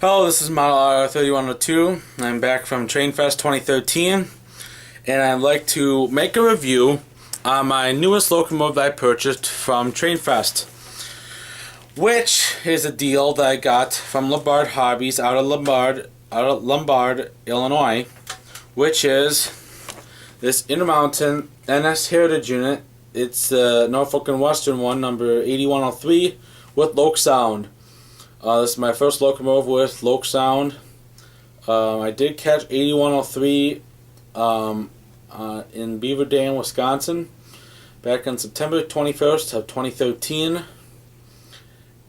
Hello, this is Model R3102. I'm back from TrainFest 2013, and I'd like to make a review on my newest locomotive I purchased from TrainFest, which is a deal that I got from Lombard Hobbies out of Lombard, Illinois, which is this Intermountain NS Heritage unit. It's the Norfolk and Western one, number 8103, with Loksound. This is my first locomotive with Loksound. I did catch 8103 in Beaver Dam, Wisconsin, back on September 21st of 2013,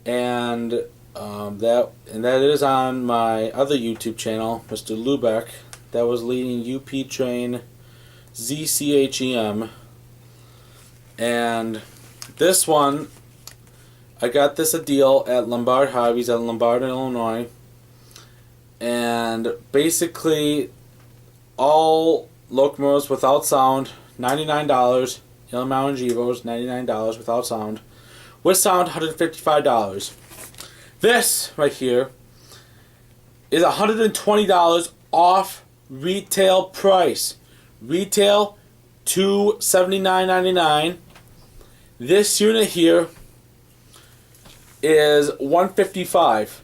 and that is on my other YouTube channel, Mr. Lubeck, that was leading UP Train ZCHEM, and this one, I got this a deal at Lombard Hobbies at Lombard, Illinois, and basically all locomotives without sound, $99. Intermountain Gevos, $99 without sound. With sound, $155. This right here is $120 off retail price. Retail $279.99. This unit here is $155.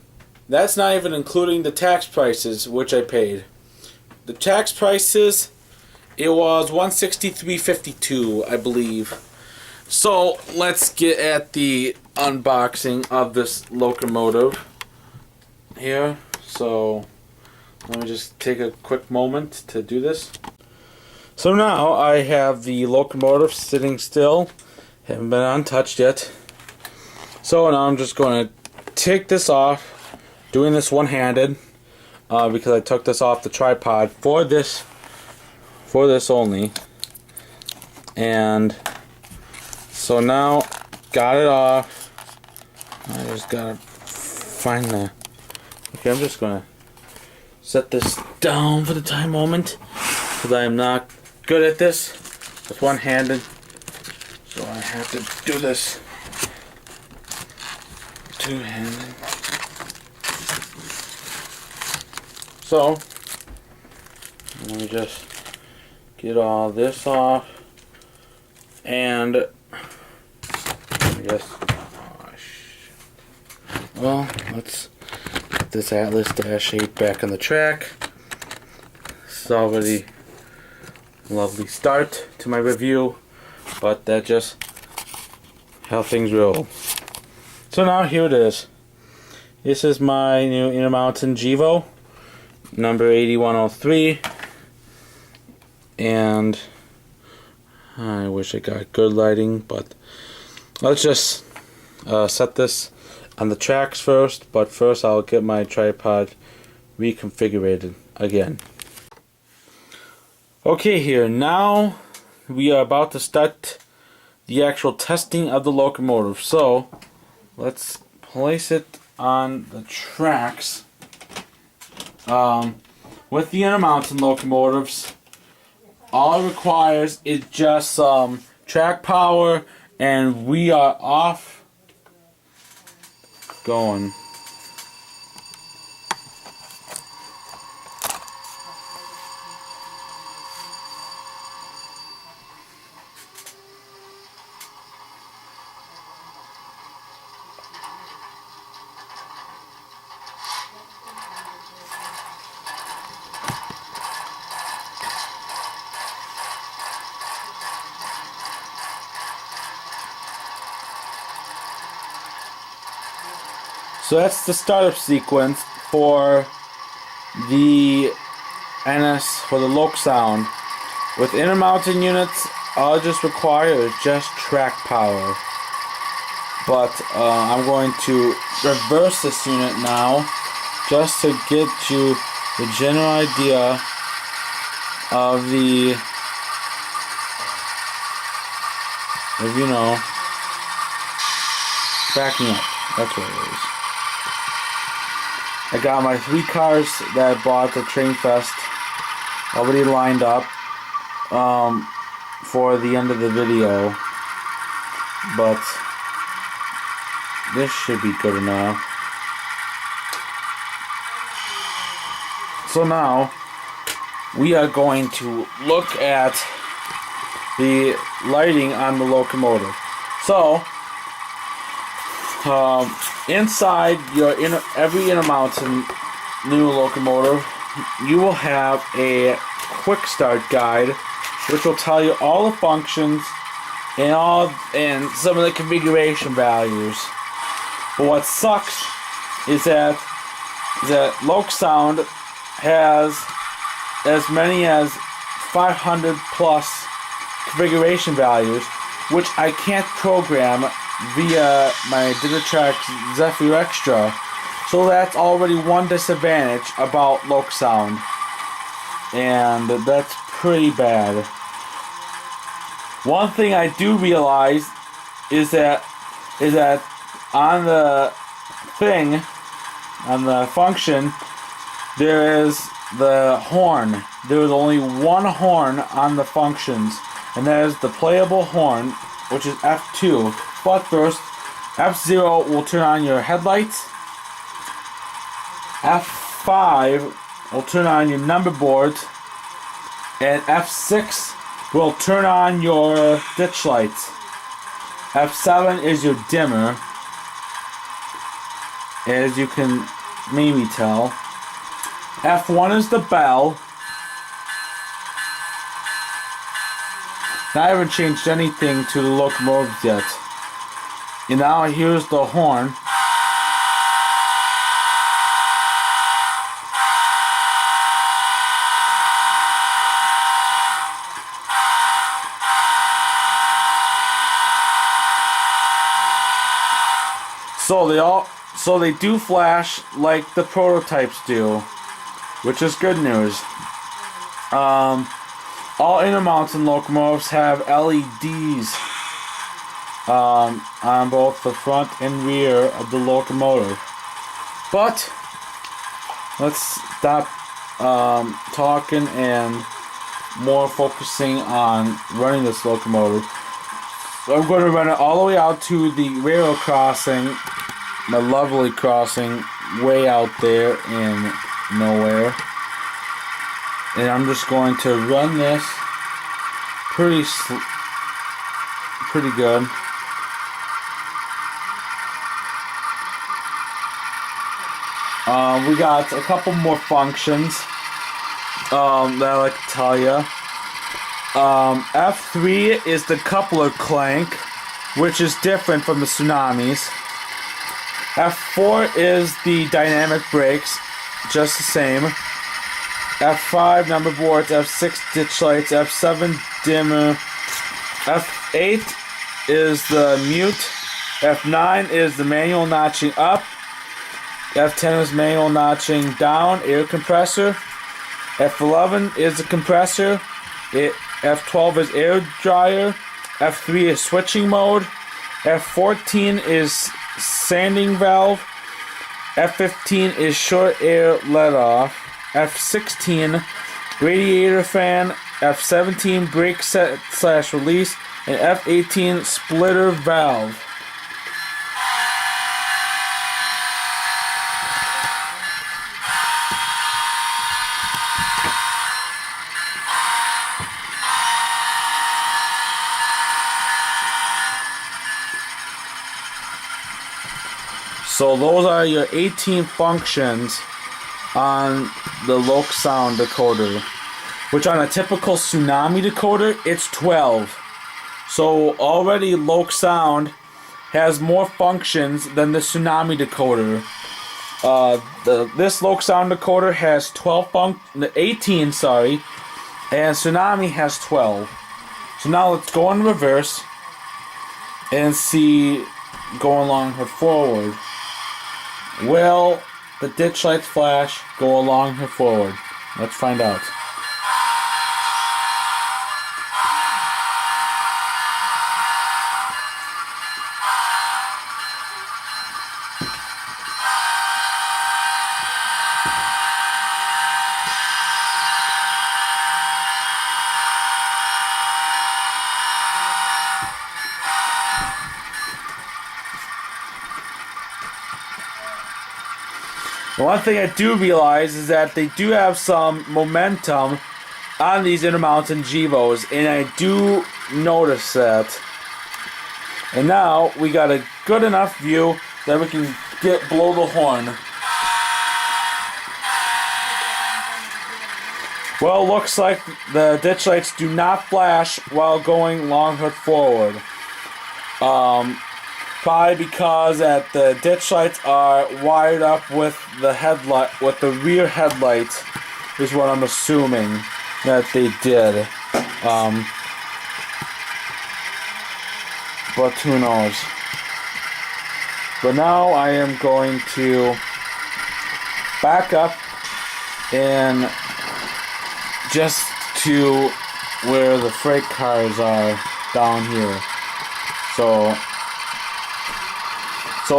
That's not even including the tax prices, which I paid. The tax prices, it was $163.52, I believe. So let's get at the unboxing of this locomotive here. So let me just take a quick moment to do this. So now I have the locomotive sitting still, haven't been untouched yet. So now I'm just going to take this off, doing this one-handed, because I took this off the tripod for this only. And so now, got it off. I just gotta find the... Okay, I'm just going to set this down for the time moment, because I am not good at this with one-handed. So I have to do this two-handed. So let me just get all this off, and I guess, well, let's get this Atlas-8 back on the track. This is already a lovely start to my review, but that's just how things roll. So now here it is. This is my new Intermountain Gevo, number 8103, and I wish I got good lighting, but let's just set this on the tracks first. But first I'll get my tripod reconfigured again. Okay, here now we are about to start the actual testing of the locomotive. So let's place it on the tracks. With the Intermountain locomotives, all it requires is just some track power, and we are off going. So that's the startup sequence for the NS, for the Loksound. With Intermountain units, all I just require is just track power. But I'm going to reverse this unit now, just to get you the general idea of the, you know, backing up. That's what it is. I got my 3 cars that I bought at TrainFest already lined up for the end of the video, but this should be good enough. So now we are going to look at the lighting on the locomotive. So inside every Intermountain new locomotive, you will have a quick start guide, which will tell you all the functions and some of the configuration values. But what sucks is that Loksound has as many as 500 plus configuration values, which I can't program via my Digitrack Zephyr Extra. So that's already one disadvantage about Loksound, and that's pretty bad. One thing I do realize is that on the thing, on the function, there is the horn. There is only one horn on the functions, and that is the playable horn, which is F2. But first, F0 will turn on your headlights. F5 will turn on your number boards, and F6 will turn on your ditch lights. F7 is your dimmer, as you can maybe tell. F1 is the bell. Now, I haven't changed anything to the locomotives yet. And now here's the horn. So they do flash like the prototypes do, which is good news. All Intermountain locomotives have LEDs on both the front and rear of the locomotive. But let's stop talking and more focusing on running this locomotive. So I'm going to run it all the way out to the railroad crossing, my lovely crossing way out there in nowhere. And I'm just going to run this pretty good. We got a couple more functions that I like to tell you. F3 is the coupler clank, which is different from the Tsunamis. F4 is the dynamic brakes, just the same. F5 number boards, F6 ditch lights, F7 dimmer, F8 is the mute, F9 is the manual notching up, F10 is manual notching down, air compressor, F11 is the compressor, F12 is air dryer, F3 is switching mode, F14 is sanding valve, F15 is short air let off, F16 radiator fan, F17 brake set / release, and F18 splitter valve. So those are your 18 functions on the Loksound decoder, which on a typical Tsunami decoder, it's 12. So already Loksound has more functions than the Tsunami decoder. This Loksound decoder has 18, and Tsunami has 12. So now let's go in reverse and see going along her forward. Will the ditch lights flash go along her forward? Let's find out. The one thing I do realize is that they do have some momentum on these Intermountain Gevos, and I do notice that. And now we got a good enough view that we can blow the horn. Well, looks like the ditch lights do not flash while going long hood forward. Probably because that the ditch lights are wired up with the headlight, with the rear headlight, is what I'm assuming that they did. But who knows? But now I am going to back up and just to where the freight cars are down here. So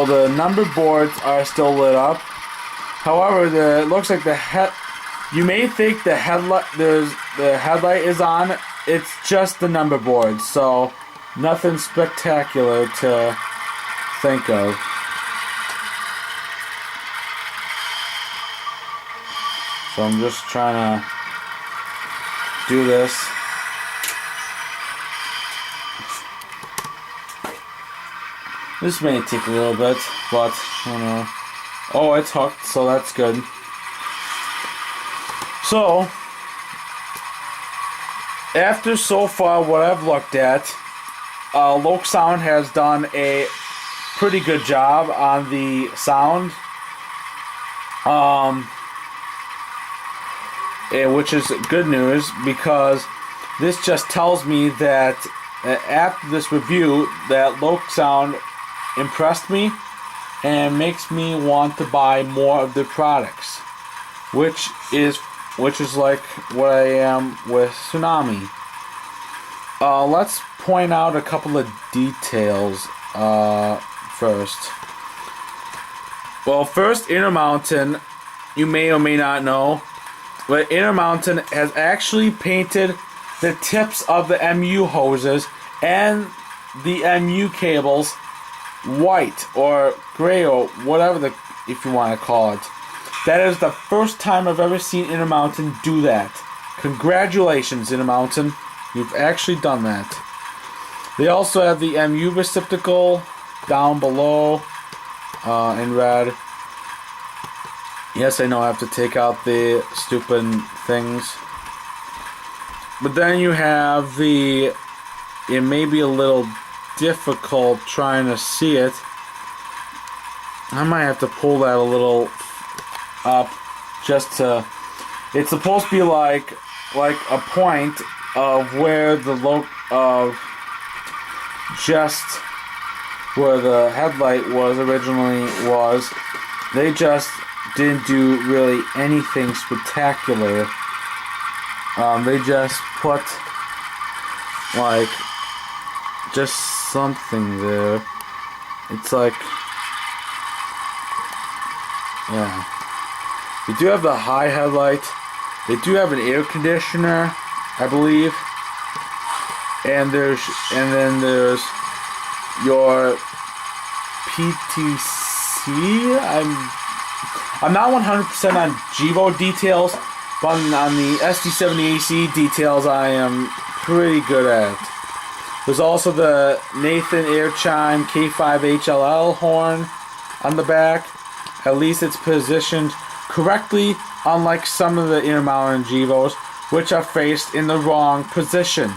the number boards are still lit up. However, it looks like you may think the headlight is on. It's just the number boards, so nothing spectacular to think of. So I'm just trying to do this. This may take a little bit, but I don't know. Oh, it's hooked, so that's good. So, after so far what I've looked at, Loksound has done a pretty good job on the sound, which is good news, because this just tells me that after this review that Loksound impressed me and makes me want to buy more of their products, which is like what I am with Tsunami. Let's point out a couple of details first. Well, first, Intermountain, you may or may not know, but Intermountain has actually painted the tips of the MU hoses and the MU cables white or gray or whatever if you want to call it. That is the first time I've ever seen Intermountain do that. Congratulations, Intermountain. You've actually done that. They also have the MU receptacle down below in red. Yes, I know I have to take out the stupid things. But then you have it may be a little difficult trying to see it. I might have to pull that a little up just to. It's supposed to be like a point of where just where the headlight originally was. They just didn't do really anything spectacular. They just put just something there. It's like, yeah. They do have the high headlight. They do have an air conditioner, I believe. And then there's your PTC. I'm not 100% on Gevo details, but on the SD70AC details I am pretty good at. There's also the Nathan Air Chime K5HLL horn on the back. At least it's positioned correctly, unlike some of the Intermountain Gevos, which are faced in the wrong position.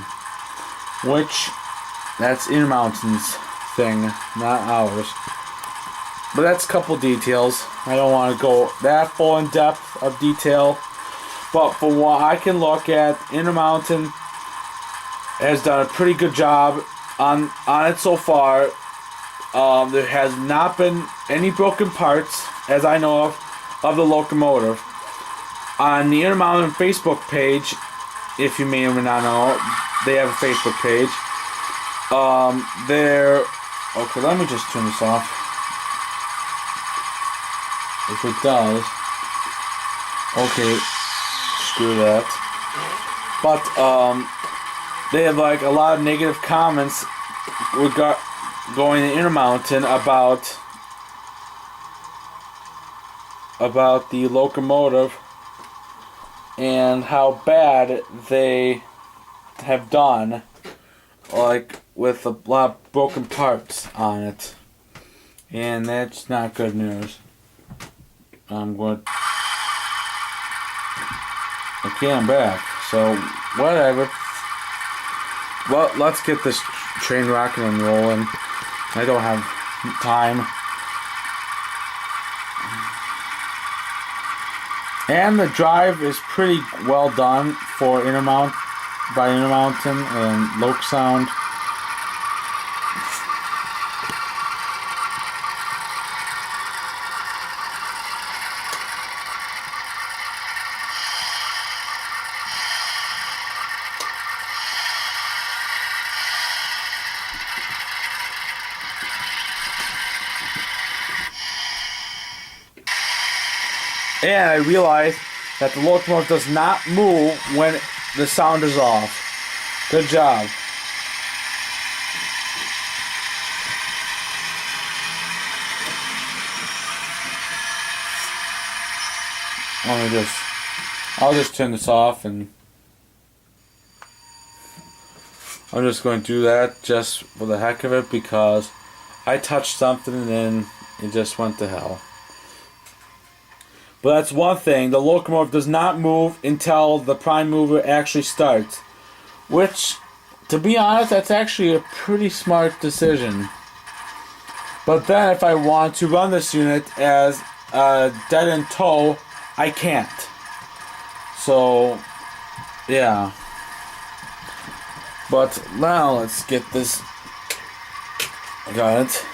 That's Intermountain's thing, not ours. But that's a couple details. I don't want to go that full in depth of detail. But for what I can look at, Intermountain has done a pretty good job on it so far. There has not been any broken parts, as I know of the locomotive. On the Intermountain Facebook page, if you may or may not know, they have a Facebook page. Okay, let me just turn this off. If it does, okay, screw that. But they have like a lot of negative comments going to Intermountain about about the locomotive and how bad they have done, like with a lot of broken parts on it, and that's not good news. I'm back. So whatever. Well, let's get this train rocking and rolling. I don't have time. And the drive is pretty well done for Intermountain and Loksound. And I realized that the locomotive does not move when the sound is off. Good job. I'll just turn this off, and I'm just going to do that just for the heck of it, because I touched something and then it just went to hell. But that's one thing, the locomotive does not move until the prime mover actually starts. Which, to be honest, that's actually a pretty smart decision. But then if I want to run this unit as a dead in tow, I can't. So, yeah. But now let's get this. I got it.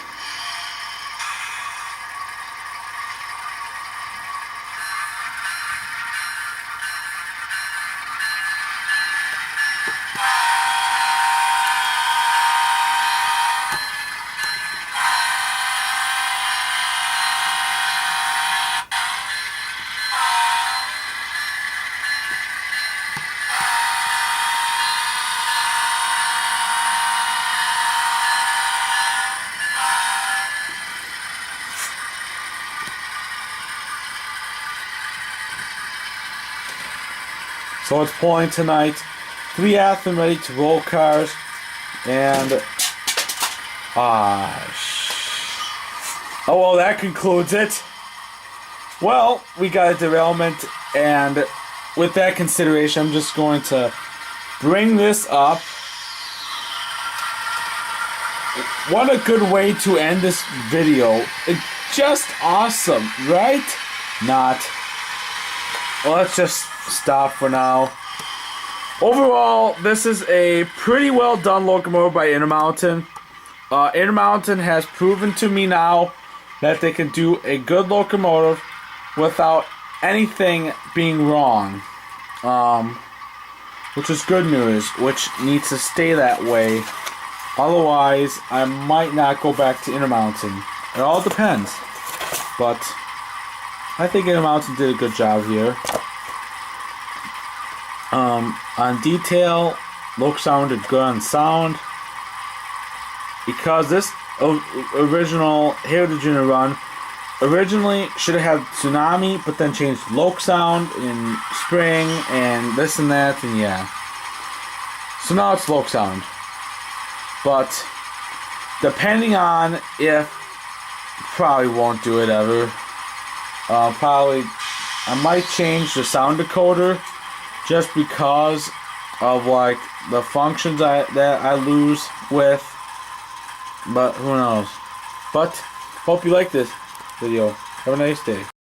So it's pulling tonight. 3 athletes ready to roll cars. And oh well, that concludes it. Well, we got a derailment, and with that consideration, I'm just going to bring this up. What a good way to end this video. It's just awesome, right? Not. Well, let's just stop for now. Overall, this is a pretty well done locomotive by Intermountain. Intermountain has proven to me now that they can do a good locomotive without anything being wrong. Which is good news, which needs to stay that way. Otherwise, I might not go back to Intermountain. It all depends. But I think Intermountain did a good job here. On detail, Loksound did good on sound. Because this original Heritage Unit run originally should have had Tsunami, but then changed Loksound in spring and this and that, and yeah. So now it's Loksound. But depending on if, probably won't do it ever. Probably I might change the sound decoder just because of like the functions that I lose with. But who knows? But hope you like this video. Have a nice day.